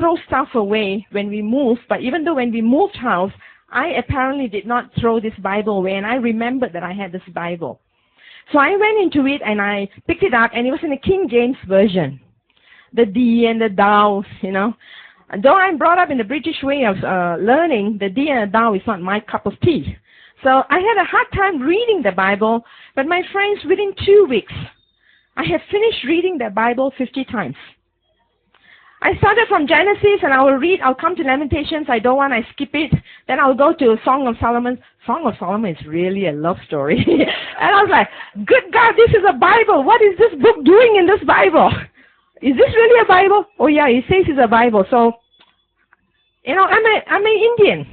throw stuff away when we moved, but even though when we moved house, I apparently did not throw this Bible away, and I remembered that I had this Bible. So I went into it and I picked it up, and it was in the King James Version. The D and the thou, you know. Though I'm brought up in the British way of learning, the D and the thou is not my cup of tea. So I had a hard time reading the Bible, but my friends, within 2 weeks, I have finished reading the Bible 50 times. I started from Genesis and I'll come to Lamentations, I skip it. Then I'll go to Song of Solomon. Song of Solomon is really a love story. And I was like, good God, this is a Bible. What is this book doing in this Bible? Is this really a Bible? Oh yeah, it says it's a Bible. So, you know, I'm an Indian.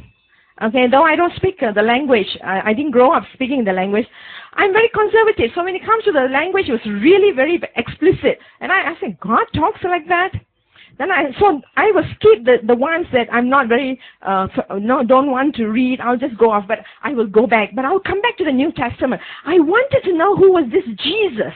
Okay, though I don't speak the language, I didn't grow up speaking the language. I'm very conservative. So when it comes to the language, it was really very explicit. And I said, God talks like that? Then I will skip the ones that I'm not very, don't want to read. I'll just go off, but I will go back. But I'll come back to the New Testament. I wanted to know who was this Jesus.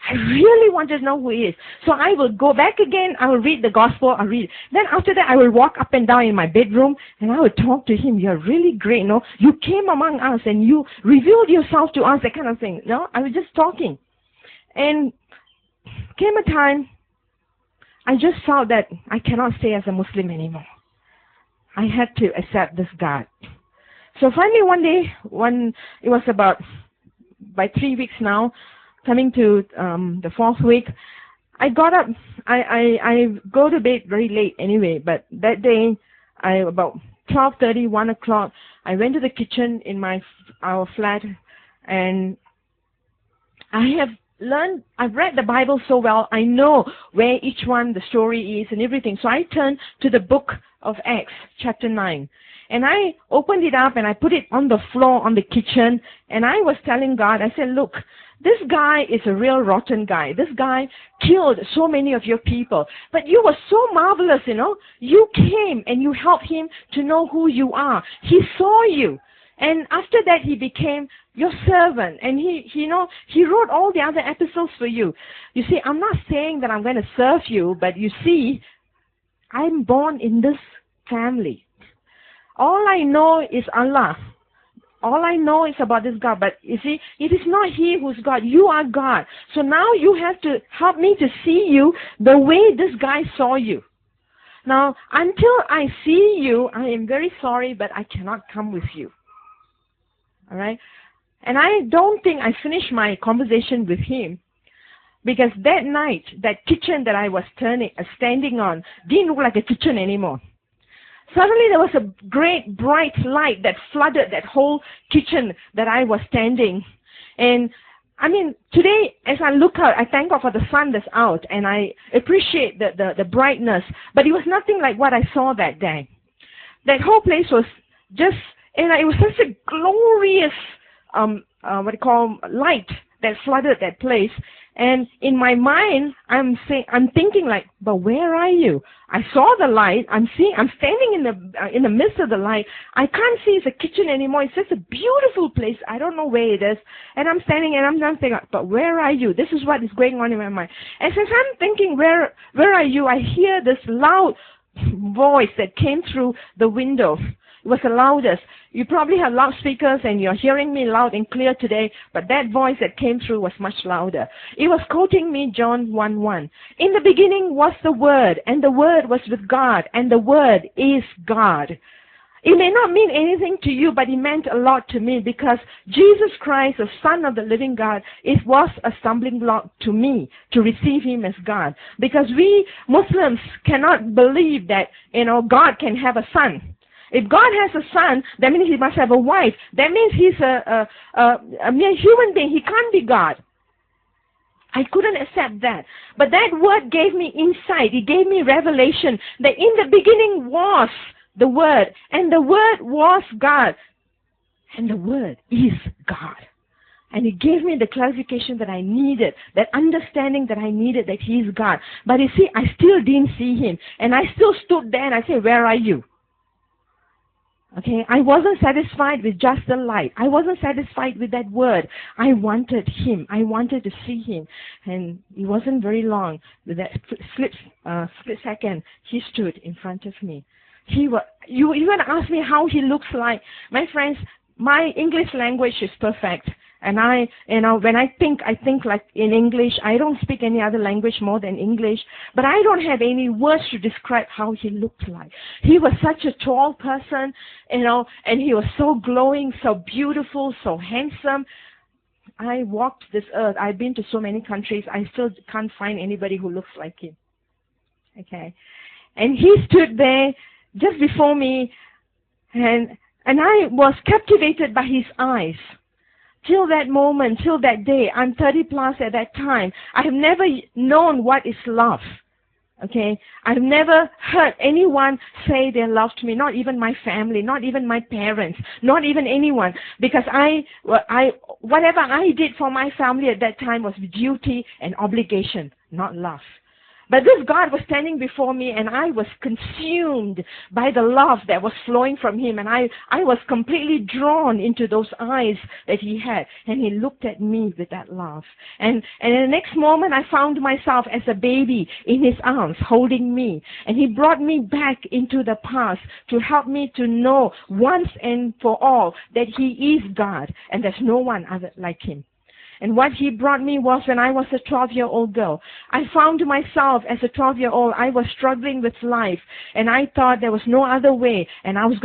I really wanted to know who he is. So I will go back again. I will read the gospel. I'll read. Then after that, I will walk up and down in my bedroom and I will talk to him. You're really great. You know, you came among us and you revealed yourself to us, that kind of thing. You know, I was just talking. And came a time, I just felt that I cannot stay as a Muslim anymore. I had to accept this God. So finally one day, it was about by 3 weeks now, coming to the 4th week, I got up. I go to bed very late anyway, but that day, about 12:30, 1 o'clock, I went to the kitchen in our flat, and I've read the Bible so well, I know where each one, the story is and everything. So I turned to the book of Acts, chapter 9. And I opened it up and I put it on the floor on the kitchen. And I was telling God, I said, look, this guy is a real rotten guy. This guy killed so many of your people. But you were so marvelous, you know. You came and you helped him to know who you are. He saw you. And after that, he became your servant. And he wrote all the other epistles for you. You see, I'm not saying that I'm going to serve you, but you see, I'm born in this family. All I know is Allah. All I know is about this God. But you see, it is not He who's God. You are God. So now you have to help me to see you the way this guy saw you. Now, until I see you, I am very sorry, but I cannot come with you. All right? And I don't think I finished my conversation with him, because that night, that kitchen that I was standing on didn't look like a kitchen anymore. Suddenly there was a great bright light that flooded that whole kitchen that I was standing. And I mean, today as I look out, I thank God for the sun that's out, and I appreciate the brightness. But it was nothing like what I saw that day. That whole place was just, and it was such a glorious, light that flooded that place. And in my mind, I'm thinking like, but where are you? I saw the light. I'm standing in the midst of the light. I can't see it's a kitchen anymore. It's just a beautiful place. I don't know where it is. And I'm standing and I'm thinking, but where are you? This is what is going on in my mind. And since I'm thinking, where are you? I hear this loud voice that came through the window. It was the loudest. You probably have loudspeakers and you're hearing me loud and clear today, but that voice that came through was much louder. It was quoting me John 1:1. In the beginning was the Word, and the Word was with God, and the Word is God. It may not mean anything to you, but it meant a lot to me, because Jesus Christ, the Son of the living God, it was a stumbling block to me to receive Him as God. Because we Muslims cannot believe that, God can have a son. If God has a son, that means He must have a wife. That means He's a mere human being. He can't be God. I couldn't accept that. But that word gave me insight. It gave me revelation that in the beginning was the Word, and the Word was God, and the Word is God. And it gave me the clarification that I needed, that understanding that I needed, that He is God. But you see, I still didn't see Him. And I still stood there and I said, where are you? Okay, I wasn't satisfied with just the light. I wasn't satisfied with that word. I wanted him. I wanted to see him. And it wasn't very long. With that split second, he stood in front of me. You going to ask me how he looks like. My friends, my English language is perfect. And when I think like in English. I don't speak any other language more than English. But I don't have any words to describe how he looked like. He was such a tall person, and he was so glowing, so beautiful, so handsome. I walked this earth. I've been to so many countries. I still can't find anybody who looks like him. Okay. And he stood there just before me, and I was captivated by his eyes. Till that moment, till that day, I'm 30 plus at that time. I have never known what is love. Okay? I've never heard anyone say they loved me, not even my family, not even my parents, not even anyone. Because whatever I did for my family at that time was duty and obligation, not love. But this God was standing before me, and I was consumed by the love that was flowing from him. And I was completely drawn into those eyes that he had. And he looked at me with that love. And in the next moment, I found myself as a baby in his arms, holding me. And he brought me back into the past to help me to know once and for all that he is God, and there's no one other like him. And what he brought me was when I was a 12-year-old girl. I found myself as a 12-year-old, I was struggling with life, and I thought there was no other way, and I was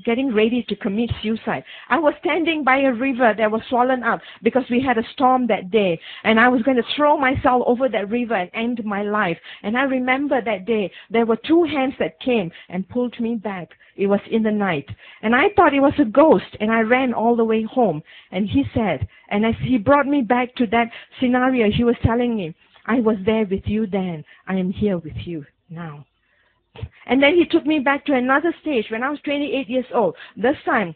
getting ready to commit suicide. I was standing by a river that was swollen up because we had a storm that day, and I was going to throw myself over that river and end my life. And I remember that day, there were two hands that came and pulled me back. It was in the night. And I thought it was a ghost, and I ran all the way home. And he said, and as he brought me back to that scenario, he was telling me, I was there with you then. I am here with you now. And then he took me back to another stage when I was 28 years old. This time,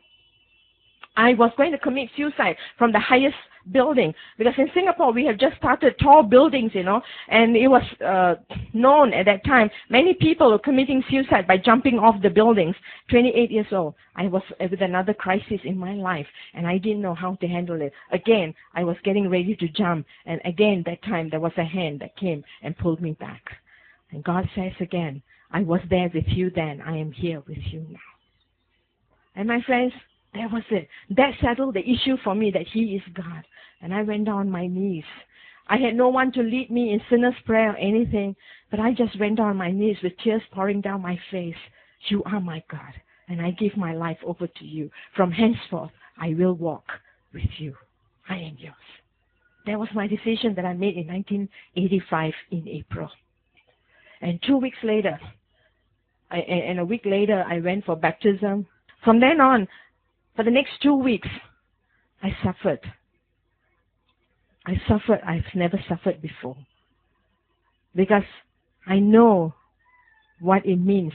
I was going to commit suicide from the highest building, because in Singapore we have just started tall buildings, and it was known at that time many people were committing suicide by jumping off the buildings. 28 years old, I was with another crisis in my life, and I didn't know how to handle it. Again, I was getting ready to jump, and again that time there was a hand that came and pulled me back. And God says again, I was there with you then, I am here with you now. And my friends, that was it. That settled the issue for me, that he is God. And I went down on my knees. I had no one to lead me in sinner's prayer or anything, but I just went down on my knees with tears pouring down my face. You are my God, and I give my life over to you. From henceforth, I will walk with you. I am yours. That was my decision that I made in 1985 in April. And 2 weeks later, and a week later, I went for baptism. From then on, for the next 2 weeks, I suffered. I've never suffered before. Because I know what it means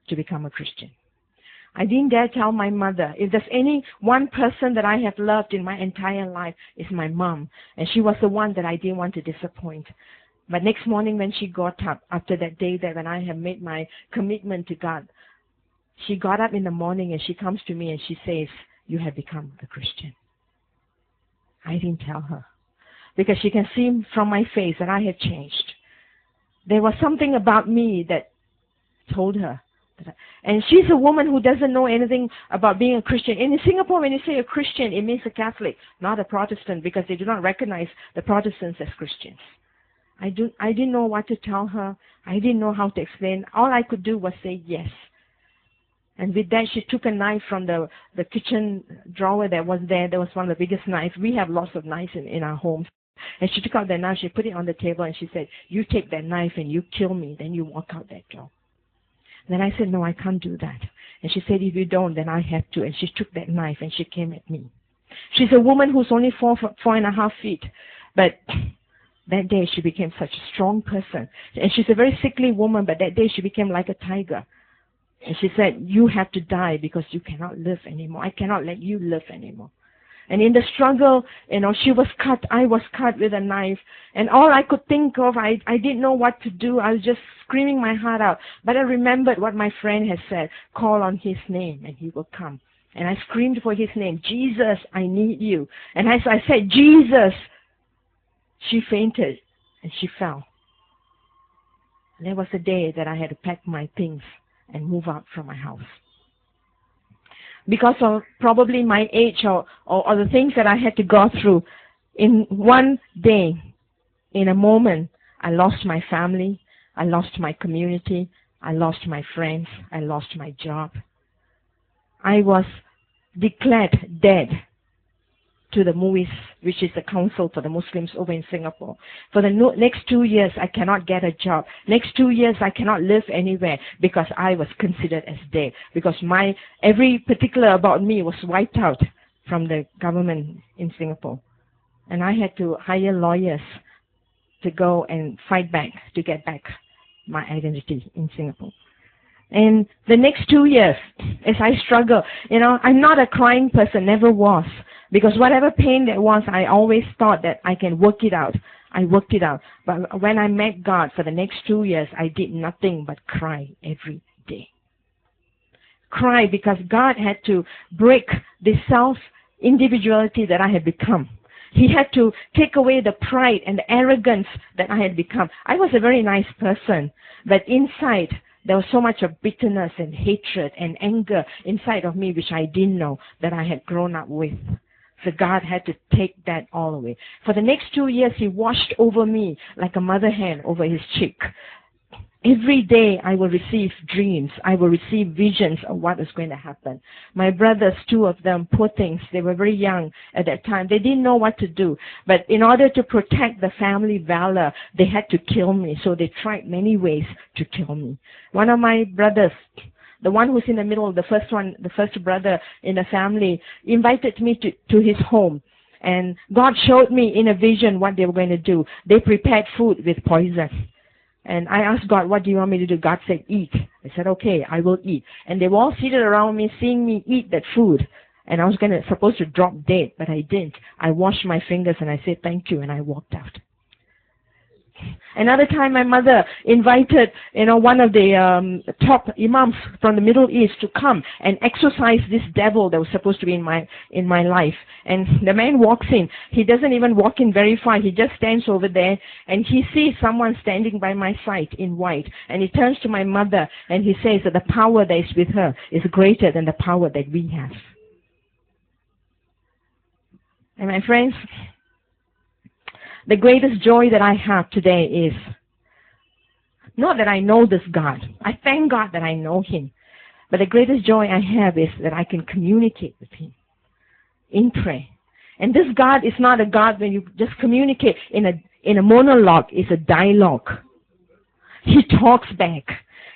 to become a Christian. I didn't dare tell my mother. If there's any one person that I have loved in my entire life, it's my mom. And she was the one that I didn't want to disappoint. But next morning when she got up, after that day that when I have made my commitment to God, she got up in the morning and she comes to me and she says, you have become a Christian. I didn't tell her, because she can see from my face that I had changed. There was something about me that told her. And she's a woman who doesn't know anything about being a Christian. And in Singapore, when you say a Christian, it means a Catholic, not a Protestant, because they do not recognize the Protestants as Christians. I didn't know what to tell her. I didn't know how to explain. All I could do was say yes. And with that, she took a knife from the kitchen drawer that was there. That was one of the biggest knives. We have lots of knives in our homes. And she took out that knife, she put it on the table, and she said, you take that knife and you kill me, then you walk out that door. Then I said, no, I can't do that. And she said, if you don't, then I have to. And she took that knife and she came at me. She's a woman who's only 4.5 feet. But that day she became such a strong person. And she's a very sickly woman, but that day she became like a tiger. And she said, you have to die because you cannot live anymore. I cannot let you live anymore. And in the struggle, she was cut, I was cut with a knife. And all I could think of, I didn't know what to do. I was just screaming my heart out. But I remembered what my friend had said, call on his name and he will come. And I screamed for his name, Jesus, I need you. And as I said, Jesus, she fainted and she fell. And there was a day that I had to pack my things and move out from my house. Because of probably my age or the things that I had to go through, in one day, in a moment, I lost my family, I lost my community, I lost my friends, I lost my job. I was declared dead to the MUIS, which is the Council for the Muslims over in Singapore. For the next 2 years, I cannot get a job. Next 2 years, I cannot live anywhere because I was considered as dead. Because every particular about me was wiped out from the government in Singapore. And I had to hire lawyers to go and fight back, to get back my identity in Singapore. And the next 2 years, as I struggle, I'm not a crying person, never was. Because whatever pain there was, I always thought that I can work it out. I worked it out. But when I met God for the next 2 years, I did nothing but cry every day. Cry because God had to break the self-individuality that I had become. He had to take away the pride and the arrogance that I had become. I was a very nice person, but inside, there was so much of bitterness and hatred and anger inside of me, which I didn't know that I had grown up with. So God had to take that all away. For the next 2 years, He washed over me like a mother hen over his cheek. Every day I will receive dreams. I will receive visions of what is going to happen. My brothers, 2 of them, poor things, they were very young at that time. They didn't know what to do. But in order to protect the family valor, they had to kill me. So they tried many ways to kill me. One of my brothers, the one who's in the middle, the first brother in the family, invited me to his home. And God showed me in a vision what they were going to do. They prepared food with poison. And I asked God, what do you want me to do? God said, eat. I said, okay, I will eat. And they were all seated around me, seeing me eat that food. And I was supposed to drop dead, but I didn't. I washed my fingers and I said, thank you, and I walked out. Another time, my mother invited, one of the top imams from the Middle East to come and exorcise this devil that was supposed to be in my life. And the man walks in. He doesn't even walk in very far. He just stands over there, and he sees someone standing by my side in white. And he turns to my mother, and he says that the power that is with her is greater than the power that we have. And my friends, the greatest joy that I have today is not that I know this God. I thank God that I know Him. But the greatest joy I have is that I can communicate with Him in prayer. And this God is not a God when you just communicate in a monologue. It's a dialogue. He talks back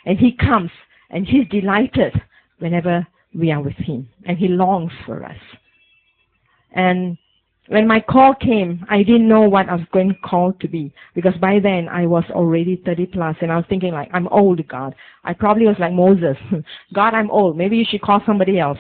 and He comes and He's delighted whenever we are with Him. And He longs for us. And when my call came, I didn't know what I was going to call to be, because by then I was already 30 plus, and I was thinking like, I'm old, God. I probably was like Moses. God, I'm old. Maybe you should call somebody else.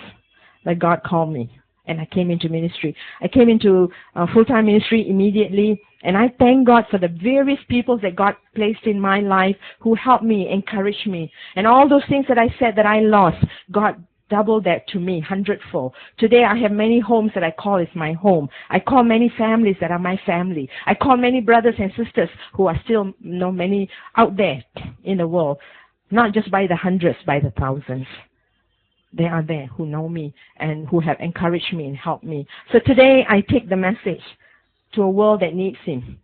But God called me, and I came into ministry. I came into full-time ministry immediately, and I thank God for the various people that God placed in my life who helped me, encouraged me. And all those things that I said that I lost, God double that to me, 100-fold. Today I have many homes that I call is my home. I call many families that are my family. I call many brothers and sisters who are still, many out there in the world. Not just by the hundreds, by the thousands. They are there who know me and who have encouraged me and helped me. So today I take the message to a world that needs Him.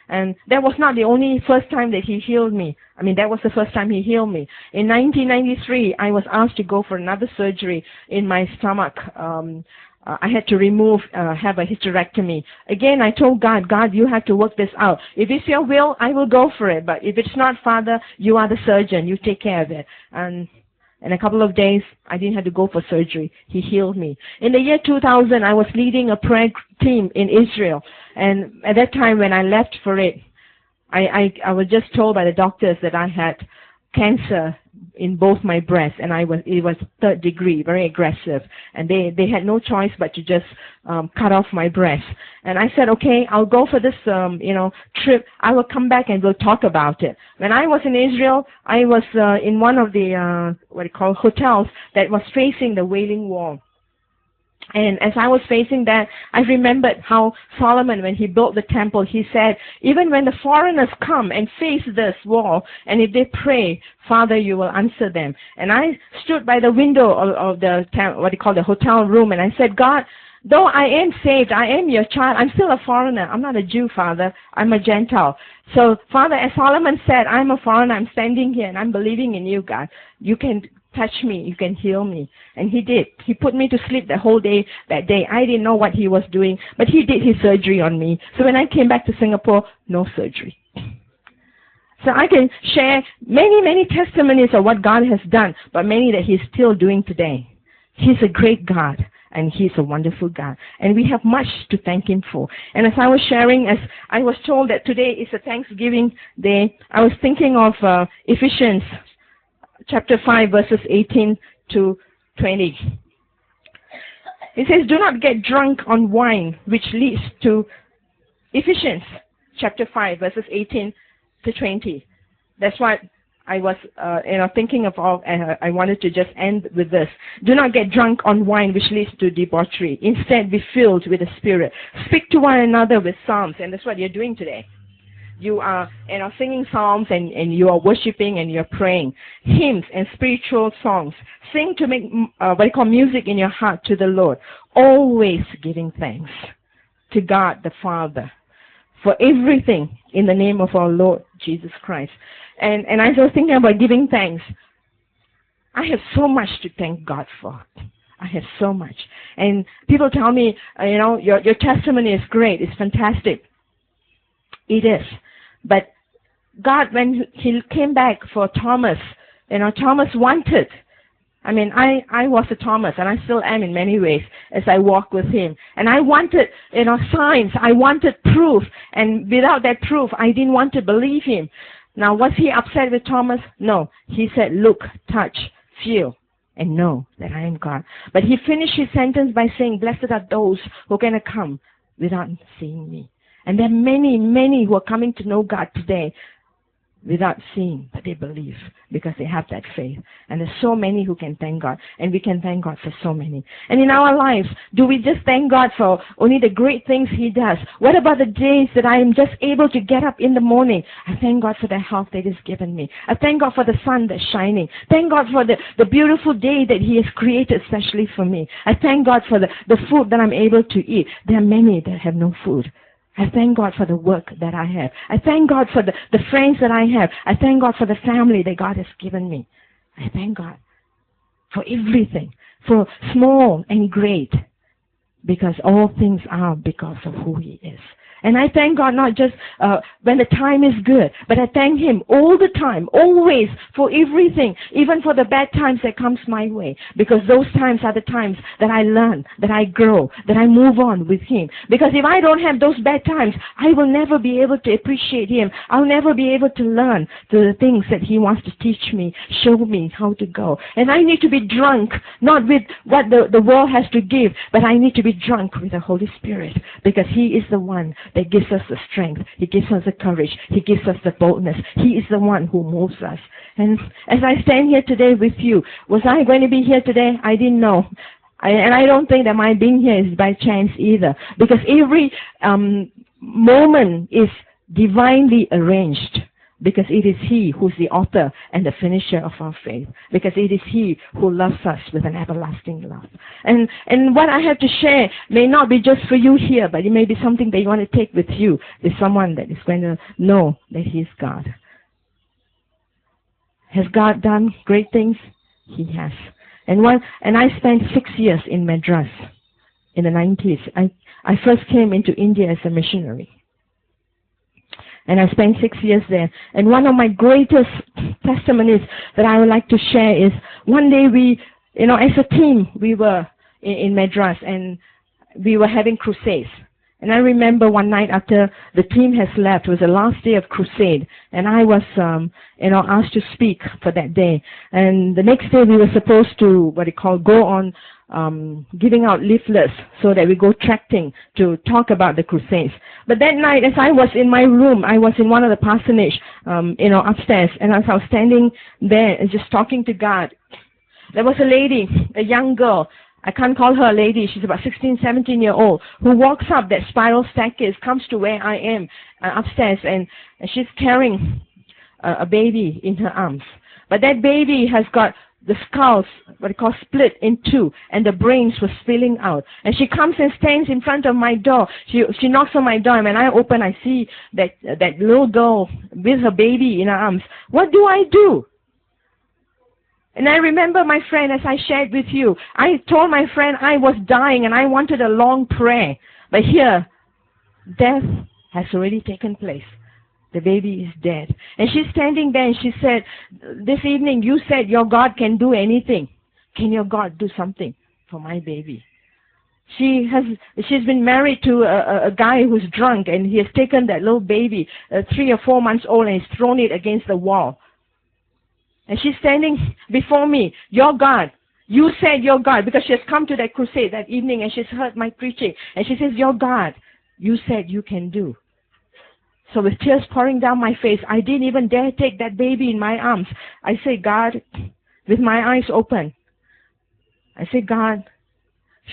And that was not the only first time that He healed me. That was the first time He healed me. In 1993, I was asked to go for another surgery in my stomach. I had to have a hysterectomy. Again, I told God, God, you have to work this out. If it's your will, I will go for it. But if it's not, Father, you are the surgeon. You take care of it. And in a couple of days, I didn't have to go for surgery. He healed me. In the year 2000, I was leading a prayer team in Israel. And at that time, when I left for it, I was just told by the doctors that I had cancer in both my breasts, and it was 3rd degree, very aggressive, and they had no choice but to just cut off my breast. And I said, okay, I'll go for this trip. I will come back and we'll talk about it. When I was in Israel, I was in one of the hotels that was facing the Wailing Wall. And as I was facing that, I remembered how Solomon, when he built the temple, he said, even when the foreigners come and face this wall, and if they pray, Father, you will answer them. And I stood by the window of the hotel room, and I said, God, though I am saved, I am your child, I'm still a foreigner. I'm not a Jew, Father. I'm a Gentile. So, Father, as Solomon said, I'm a foreigner. I'm standing here, and I'm believing in you, God. You can touch me, you can heal me. And he did. He put me to sleep the whole day that day. I didn't know what he was doing, but he did his surgery on me. So when I came back to Singapore, no surgery. So I can share many, many testimonies of what God has done, but many that he's still doing today. He's a great God, and he's a wonderful God. And we have much to thank him for. And as I was sharing, as I was told that today is a Thanksgiving day, I was thinking of Ephesians chapter 5, verses 18 to 20. It says, do not get drunk on wine, which leads to Ephesians chapter 5, verses 18 to 20. That's what I was thinking of. I wanted to just end with this. Do not get drunk on wine, which leads to debauchery. Instead, be filled with the Spirit. Speak to one another with psalms, and that's what you're doing today. You are singing psalms, and you are worshiping, and you're praying. Hymns and spiritual songs. Sing to make music in your heart to the Lord. Always giving thanks to God the Father for everything in the name of our Lord Jesus Christ. And as I was thinking about giving thanks, I have so much to thank God for. I have so much. And people tell me, your testimony is great. It's fantastic. It is. But God, when he came back for Thomas, Thomas wanted. I was a Thomas, and I still am in many ways as I walk with him. And I wanted, signs. I wanted proof. And without that proof, I didn't want to believe him. Now, was he upset with Thomas? No. He said, look, touch, feel, and know that I am God. But he finished his sentence by saying, blessed are those who are going to come without seeing me. And there are many, many who are coming to know God today without seeing, but they believe because they have that faith. And there's so many who can thank God, and we can thank God for so many. And in our lives, do we just thank God for only the great things he does? What about the days that I am just able to get up in the morning? I thank God for the health that he's given me. I thank God for the sun that's shining. Thank God for the beautiful day that he has created especially for me. I thank God for the food that I'm able to eat. There are many that have no food. I thank God for the work that I have. I thank God for the friends that I have. I thank God for the family that God has given me. I thank God for everything, for small and great, because all things are because of who he is. And I thank God not just when the time is good, but I thank him all the time, always, for everything, even for the bad times that comes my way. Because those times are the times that I learn, that I grow, that I move on with him. Because if I don't have those bad times, I will never be able to appreciate him. I'll never be able to learn the things that he wants to teach me, show me how to go. And I need to be drunk, not with what the world has to give, but I need to be drunk with the Holy Spirit, because he is the one that gives us the strength. He gives us the courage. He gives us the boldness. He is the one who moves us. And as I stand here today with you, was I going to be here today? I didn't know. And I don't think that my being here is by chance either, because every moment is divinely arranged. Because it is he who's the author and the finisher of our faith. Because it is he who loves us with an everlasting love. And what I have to share may not be just for you here, but it may be something that you want to take with you, with someone that is going to know that he is God. Has God done great things? He has. And I spent 6 years in Madras in the 90s. I first came into India as a missionary. And I spent 6 years there. And one of my greatest testimonies that I would like to share is one day we, as a team, we were in Madras, and we were having crusades. And I remember one night after the team has left, it was the last day of crusade, and I was, asked to speak for that day. And the next day we were supposed to, go on giving out leaflets so that we go tracting to talk about the crusades. But that night, as I was in my room, I was in one of the parsonage, upstairs, and as I was standing there and just talking to God, there was a lady, a young girl. I can't call her a lady. She's about 16, 17-year-old, who walks up that spiral staircase, comes to where I am upstairs, and she's carrying a baby in her arms. But that baby has got the skulls, split in two, and the brains were spilling out. And she comes and stands in front of my door. She knocks on my door, and when I open, I see that little girl with her baby in her arms. What do I do? And I remember, my friend, as I shared with you, I told my friend I was dying and I wanted a long prayer. But here, death has already taken place. The baby is dead. And she's standing there and she said, this evening you said your God can do anything. Can your God do something for my baby? She's been married to a guy who's drunk, and he has taken that little baby, 3 or 4 months old, and he's thrown it against the wall. And she's standing before me, your God. You said your God, because she has come to that crusade that evening and she's heard my preaching. And she says, your God, you said you can do. So with tears pouring down my face, I didn't even dare take that baby in my arms. I say, God, with my eyes open, I say, God,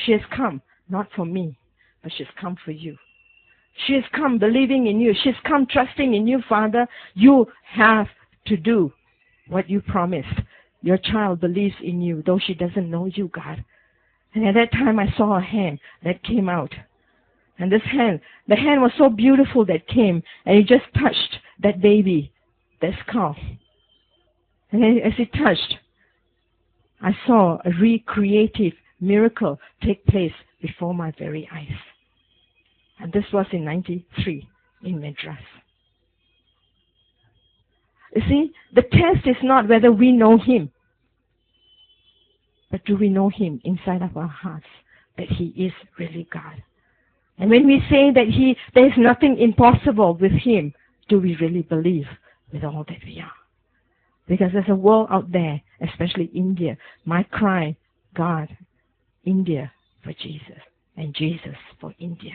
she has come, not for me, but she's come for you. She has come believing in you. She's come trusting in you, Father. You have to do what you promised. Your child believes in you, though she doesn't know you, God. And at that time, I saw a hand that came out. And this hand, the hand was so beautiful that came, and it just touched that baby, that skull. And as it touched, I saw a recreative miracle take place before my very eyes. And this was in 93 in Madras. You see, the test is not whether we know Him, but do we know Him inside of our hearts, that He is really God. And when we say that there is nothing impossible with Him, do we really believe with all that we are? Because there's a world out there, especially India. My cry, God, India for Jesus, and Jesus for India.